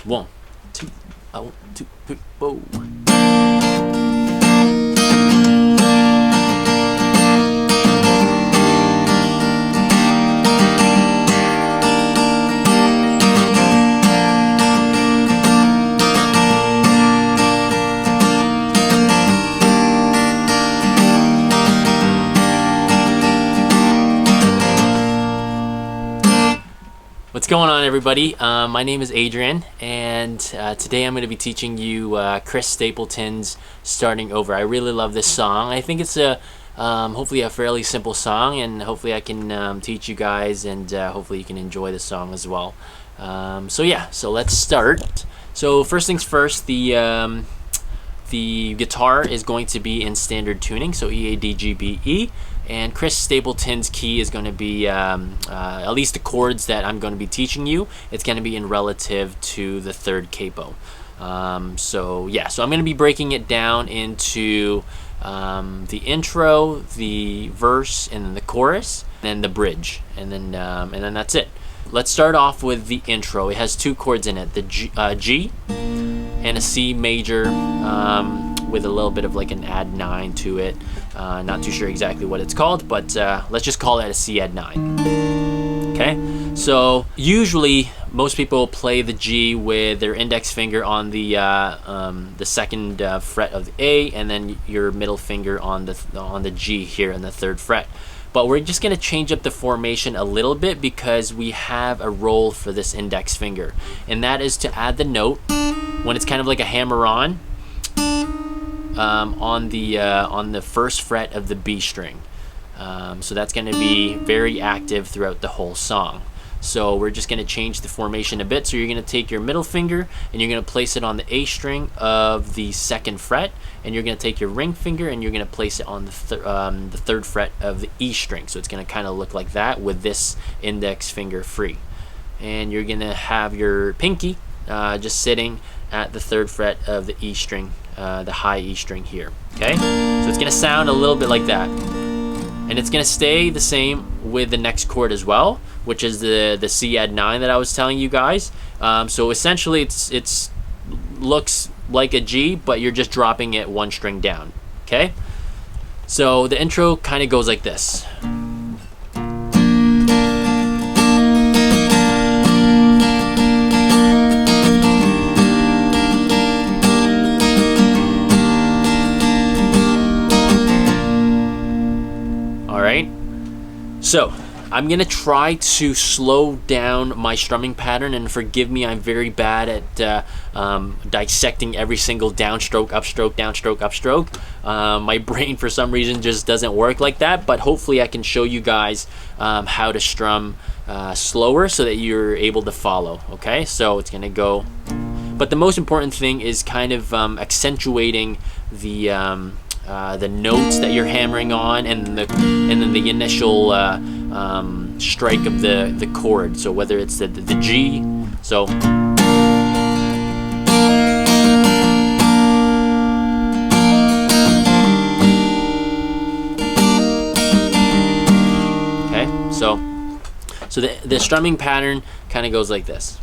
1, 2, 1, 2, 3, 4. What's going on, everybody? My name is Adrian, and today I'm going to be teaching you Chris Stapleton's Starting Over. I really love this song. I think it's hopefully a fairly simple song, and hopefully I can teach you guys, and hopefully you can enjoy the song as well. So let's start. So first things first, the guitar is going to be in standard tuning, so E, A, D, G, B, E. And Chris Stapleton's key is going to be, at least the chords that I'm going to be teaching you, it's going to be in relative to the third capo. So I'm going to be breaking it down into the intro, the verse, and then the chorus, and then the bridge, and then that's it. Let's start off with the intro. It has two chords in it, the G and a C major, with a little bit of like an add 9 to it. Not too sure exactly what it's called, but let's just call it a C add 9. Okay, so usually most people play the G with their index finger on the second fret of the A, and then your middle finger on the G here in the third fret. But we're just going to change up the formation a little bit because we have a role for this index finger, and that is to add the note when it's kind of like a hammer-on on the first fret of the B string. So that's going to be very active throughout the whole song. So we're just going to change the formation a bit. So you're going to take your middle finger and you're going to place it on the A string of the second fret, and you're going to take your ring finger and you're going to place it on the third fret of the E string. So it's going to kind of look like that with this index finger free. And you're going to have your pinky just sitting at the third fret of the E string, the high E string here. Okay, so it's going to sound a little bit like that, and it's going to stay the same with the next chord as well, which is the C add 9 that I was telling you guys. So essentially it's looks like a G, but you're just dropping it one string down. Okay, so the intro kind of goes like this. So I'm gonna try to slow down my strumming pattern, and forgive me, I'm very bad at dissecting every single downstroke, upstroke, downstroke, upstroke. My brain for some reason just doesn't work like that, but hopefully I can show you guys how to strum slower so that you're able to follow. Okay, so it's gonna go, but the most important thing is kind of accentuating the notes that you're hammering on, and then the initial strike of the chord. So whether it's the G, so okay, so the strumming pattern kind of goes like this.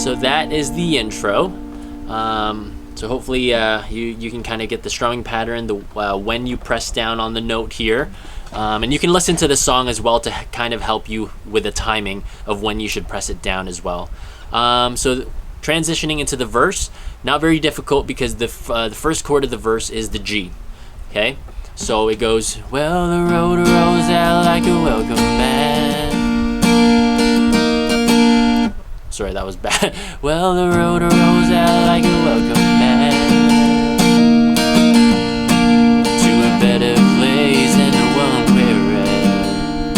So that is the intro. So hopefully you can kind of get the strumming pattern when you press down on the note here. And you can listen to the song as well to kind of help you with the timing of when you should press it down as well. So transitioning into the verse, not very difficult because the first chord of the verse is the G. Okay, so it goes, well, the road rolls out like a welcome mat. Sorry, that was bad. Well, the road rolls out like a welcome mat to a better place than the one we're at.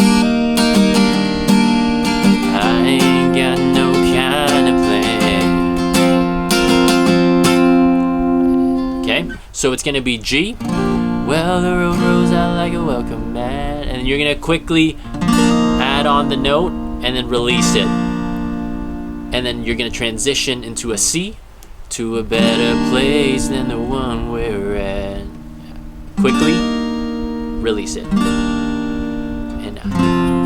I ain't got no kind of plan. Okay, So it's gonna be G. Well, the road rolls out like a welcome mat, and you're gonna quickly add on the note and then release it. And then you're gonna transition into a C, to a better place than the one we're at. Quickly release it.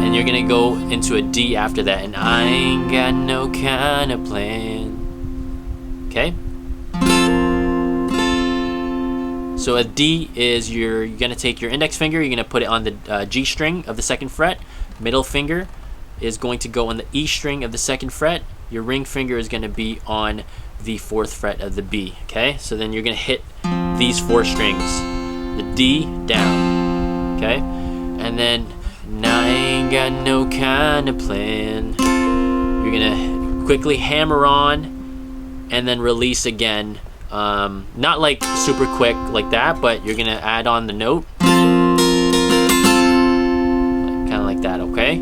And you're gonna go into a D after that, and I ain't got no kind of plan. Okay? So a D is you're gonna take your index finger, you're gonna put it on the G string of the 2nd fret. Middle finger is going to go on the E string of the 2nd fret. Your ring finger is gonna be on the 4th fret of the B. Okay? So then you're gonna hit these 4 strings. The D down. Okay? And then I ain't got no kind of plan. You're gonna quickly hammer on and then release again. Not like super quick like that, but you're gonna add on the note, kind of like that. Okay.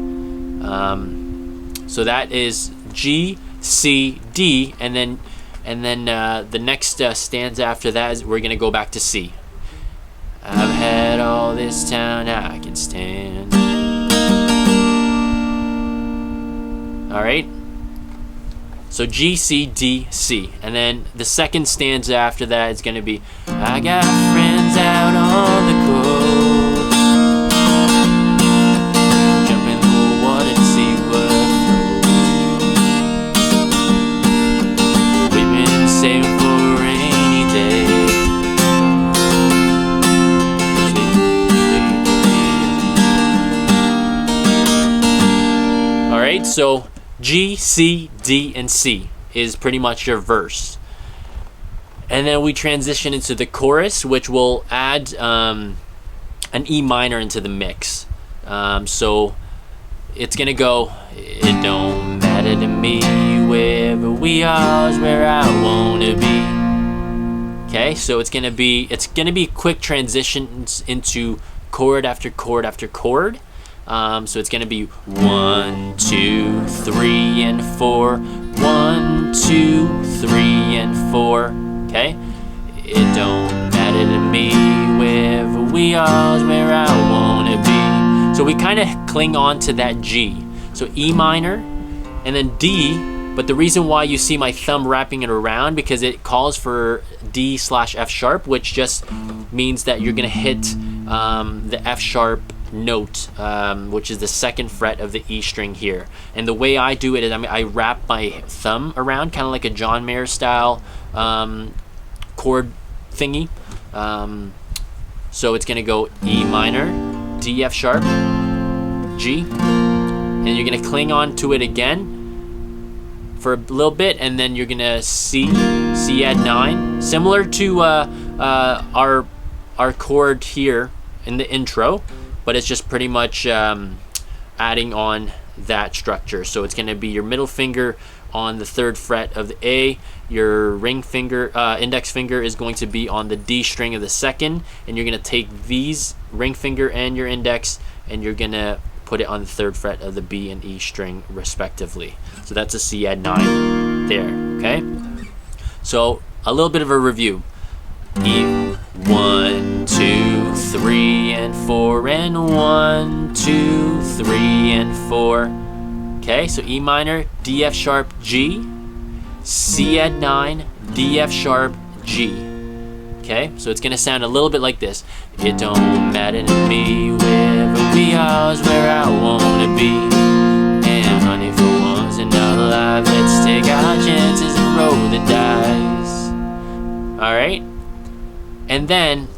So that is G, C, D, and then the next stanza after that is we're gonna go back to C. I've had all this town I can stand. All right. So G, C, D, C. And then the second stanza after that is going to be I got friends out on the coast, jump in the water to see what flows. We've been saving for a rainy day. All right, so G, C, D, and C is pretty much your verse. And then we transition into the chorus, which will add an E minor into the mix. So it's gonna go, it don't matter to me, wherever we are is where I wanna be. Okay, so it's gonna be quick transitions into chord after chord after chord. So it's gonna be 1, 2, 3, and 4. 1, 2, 3, and 4. Okay? It don't matter to me, wherever we are is where I wanna be. So we kind of cling on to that G. So E minor, and then D, but the reason why you see my thumb wrapping it around, because it calls for D/F sharp, which just means that you're gonna hit the F sharp note, which is the 2nd fret of the E string here. And the way I do it is I wrap my thumb around, kind of like a John Mayer style chord thingy. So it's gonna go E minor, D F sharp, G, and you're gonna cling on to it again for a little bit, and then you're gonna C add 9, similar to our chord here in the intro, but it's just pretty much adding on that structure. So it's going to be your middle finger on the 3rd fret of the A, your ring finger, index finger is going to be on the D string of the 2nd, and you're going to take these ring finger and your index, and you're going to put it on the 3rd fret of the B and E string respectively. So that's a C add 9 there. Okay, so a little bit of a review. E, 1, 2, 3, and 4, and 1, 2, 3, and 4. Okay, so E minor, D F sharp, G, C add 9, D F sharp, G. Okay, so it's gonna sound a little bit like this. It don't matter to me, wherever we are is where I wanna be. And honey, for once in our life, let's take our chances and roll the dice. All right. And then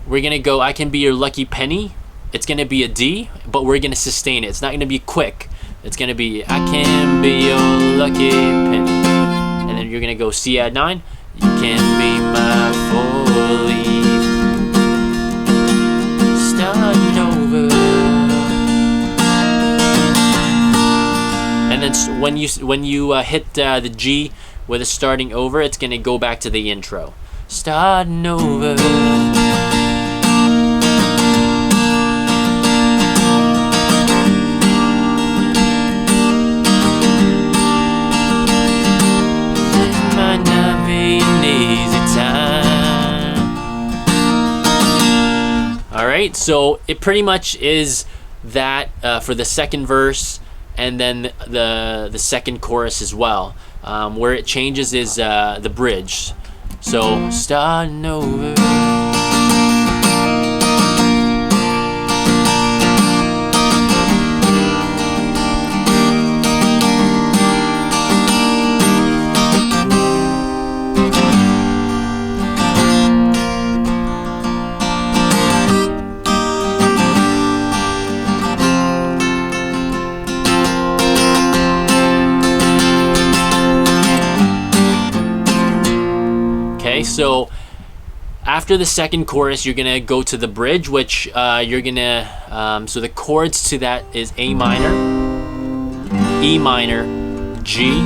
we're gonna go, I can be your lucky penny. It's gonna be a D, but we're gonna sustain it. It's not gonna be quick. It's gonna be, I can be your lucky penny. And then you're gonna go C add 9. You can be my 4-leaf, starting over. And then when you hit the G with a starting over, it's gonna go back to the intro. Starting over. It might not be an easy time, right, so it pretty much is that for the second verse, and then the second chorus as well. Where it changes is the bridge. So starting over. Okay, so after the second chorus, you're gonna go to the bridge, which you're gonna, so the chords to that is A minor, E minor, G.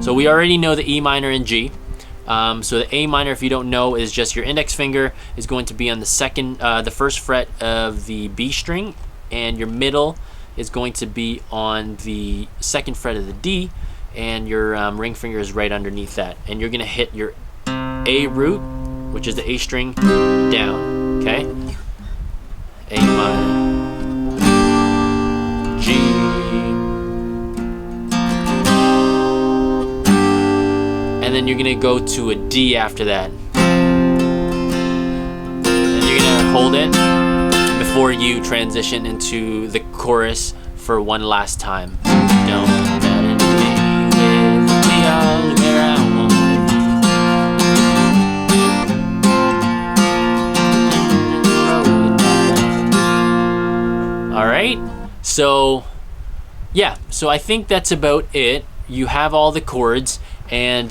So we already know the E minor and G. So the A minor, if you don't know, is just your index finger is going to be on the first fret of the B string, and your middle is going to be on the second fret of the D, and your ring finger is right underneath that. And you're gonna hit your A root, which is the A string, down, okay? A minor, G, and then you're gonna go to a D after that. And you're gonna hold it before you transition into the chorus for one last time. Don't let it be with me all where I want. Alright, so yeah, so I think that's about it. You have all the chords, and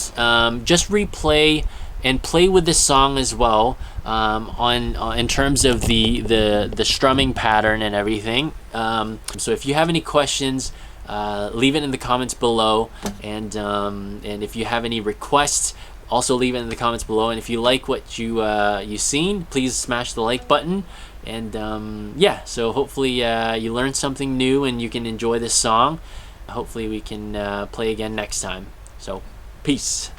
just replay and play with this song as well, in terms of the strumming pattern and everything. So if you have any questions, leave it in the comments below, and if you have any requests, also leave it in the comments below. And if you like what you seen, please smash the like button. And yeah, so hopefully you learned something new and you can enjoy this song. Hopefully we can play again next time. So peace.